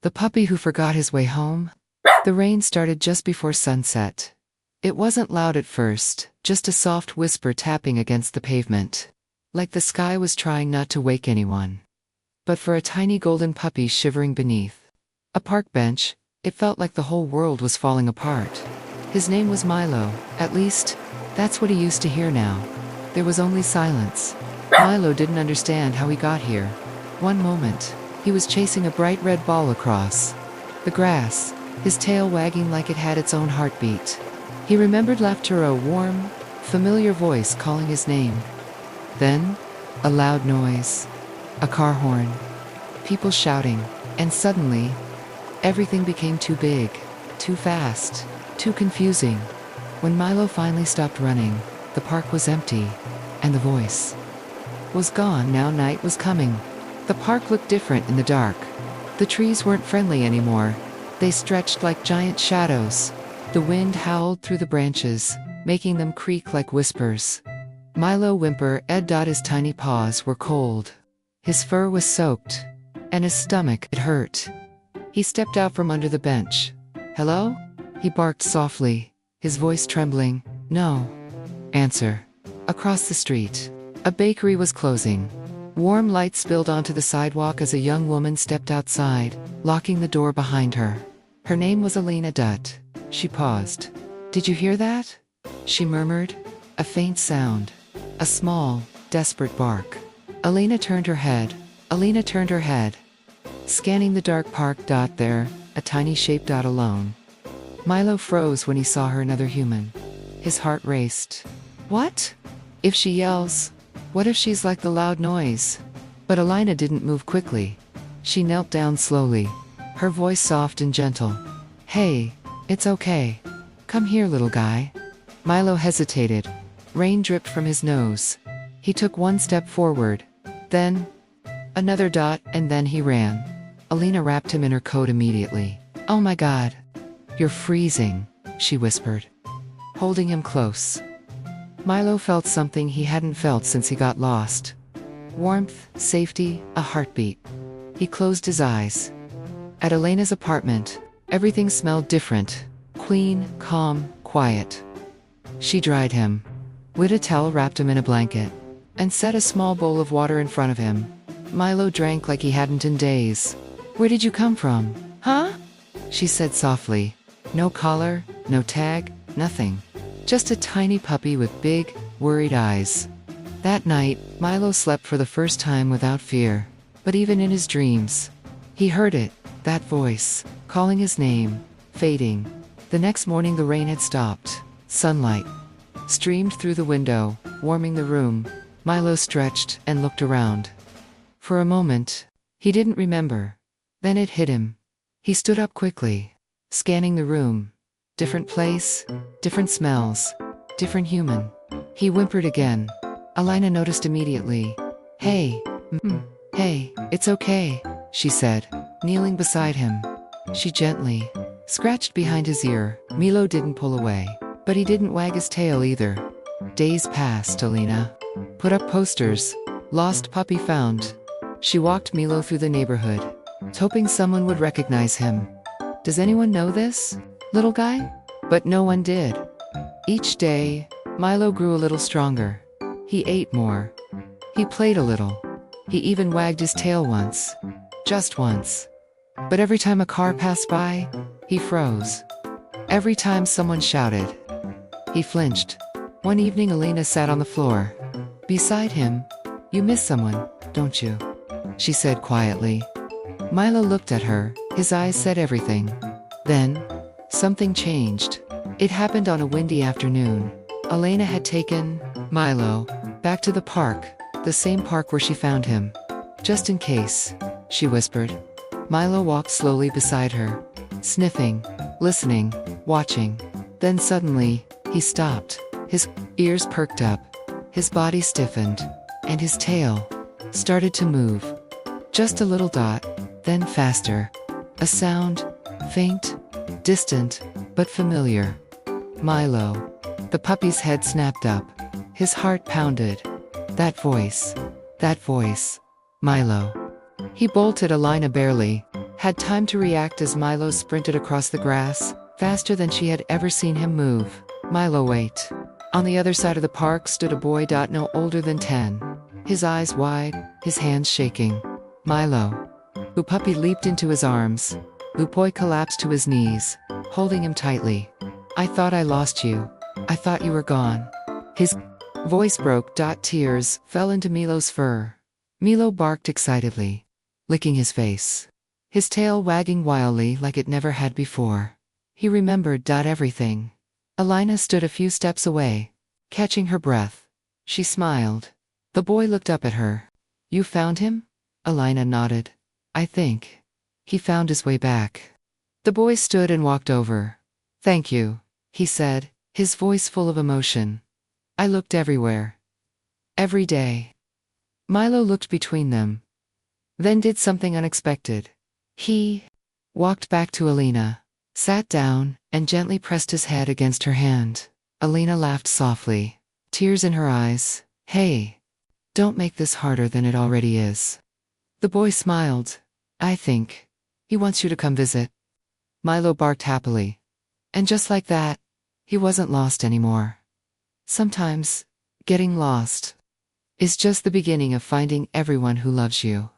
The puppy who forgot his way home? The rain started just before sunset. It wasn't loud at first, just a soft whisper tapping against the pavement, like the sky was trying not to wake anyone. But for a tiny golden puppy shivering beneath a park bench, it felt like the whole world was falling apart. His name was Milo, at least, that's what he used to hear now. There was only silence. Milo didn't understand how he got here. One moment, he was chasing a bright red ball across the grass, his tail wagging like it had its own heartbeat. He remembered laughter, a warm, familiar voice calling his name. Then, a loud noise, a car horn, people shouting, and suddenly, everything became too big, too fast, too confusing. When Milo finally stopped running, the park was empty, and the voice was gone. Now night was coming. The park looked different in the dark. The trees weren't friendly anymore. They stretched like giant shadows. The wind howled through the branches, making them creak like whispers. Milo whimpered. His tiny paws were cold. His fur was soaked, and his stomach, it hurt. He stepped out from under the bench. "Hello?" He barked softly, his voice trembling. "No answer." Across the street, a bakery was closing. Warm light spilled onto the sidewalk as a young woman stepped outside, locking the door behind her. Her name was Elena Dutt. She paused. "Did you hear that?" she murmured. A faint sound. A small, desperate bark. Elena turned her head. Scanning the dark park. There, a tiny shape. Alone. Milo froze when he saw her, another human. His heart raced. What if she yells? What if she's like the loud noise? But Elena didn't move quickly. She knelt down slowly, her voice soft and gentle. "Hey, it's okay. Come here, little guy." Milo hesitated. Rain dripped from his nose. He took one step forward, then another. And then he ran. Elena wrapped him in her coat immediately. "Oh my God, you're freezing," she whispered, holding him close. Milo felt something he hadn't felt since he got lost. Warmth, safety, a heartbeat. He closed his eyes. At Elena's apartment, everything smelled different. Clean, calm, quiet. She dried him, with a towel, wrapped him in a blanket, and set a small bowl of water in front of him. Milo drank like he hadn't in days. "Where did you come from?" "Huh?" she said softly. No collar, no tag, nothing. Just a tiny puppy with big, worried eyes. That night, Milo slept for the first time without fear. But even in his dreams, he heard it, that voice, calling his name, fading. The next morning the rain had stopped. Sunlight streamed through the window, warming the room. Milo stretched and looked around. For a moment, he didn't remember. Then it hit him. He stood up quickly, scanning the room. Different place, different smells, different human. He whimpered again. Elena noticed immediately. "Hey, hey, it's okay," she said, kneeling beside him. She gently scratched behind his ear. Milo didn't pull away, but he didn't wag his tail either. Days passed. Elena put up posters. "Lost puppy found." She walked Milo through the neighborhood, hoping someone would recognize him. "Does anyone know this little guy?" But no one did. Each day, Milo grew a little stronger. He ate more. He played a little. He even wagged his tail once. Just once. But every time a car passed by, he froze. Every time someone shouted, he flinched. One evening Elena sat on the floor beside him. "You miss someone, don't you?" she said quietly. Milo looked at her. His eyes said everything. Then, something changed. It happened on a windy afternoon. Elena had taken Milo back to the park, the same park where she found him. "Just in case," she whispered. Milo walked slowly beside her, sniffing, listening, watching. Then suddenly, he stopped. His ears perked up, his body stiffened, and his tail started to move. Just a little. Then faster. A sound, faint, distant, but familiar. Milo. The puppy's head snapped up. His heart pounded. That voice. Milo. He bolted. Elena barely had time to react as Milo sprinted across the grass, faster than she had ever seen him move. Milo, wait. On the other side of the park stood a boy no older than 10. His eyes wide, his hands shaking. Milo. Puppy leaped into his arms. Boy collapsed to his knees, holding him tightly. I thought I lost you. I thought you were gone. His voice broke. Tears fell into Milo's fur. Milo barked excitedly, licking his face, his tail wagging wildly like it never had before. He remembered everything. Alina stood a few steps away, catching her breath. She smiled. The boy looked up at her. You found him? Alina nodded. I think. He found his way back. The boy stood and walked over. Thank you, he said, his voice full of emotion. I looked everywhere. Every day. Milo looked between them, then did something unexpected. He walked back to Alina, sat down, and gently pressed his head against her hand. Alina laughed softly, tears in her eyes. Hey, don't make this harder than it already is. The boy smiled. I think he wants you to come visit. Milo barked happily. And just like that, he wasn't lost anymore. Sometimes, getting lost is just the beginning of finding everyone who loves you.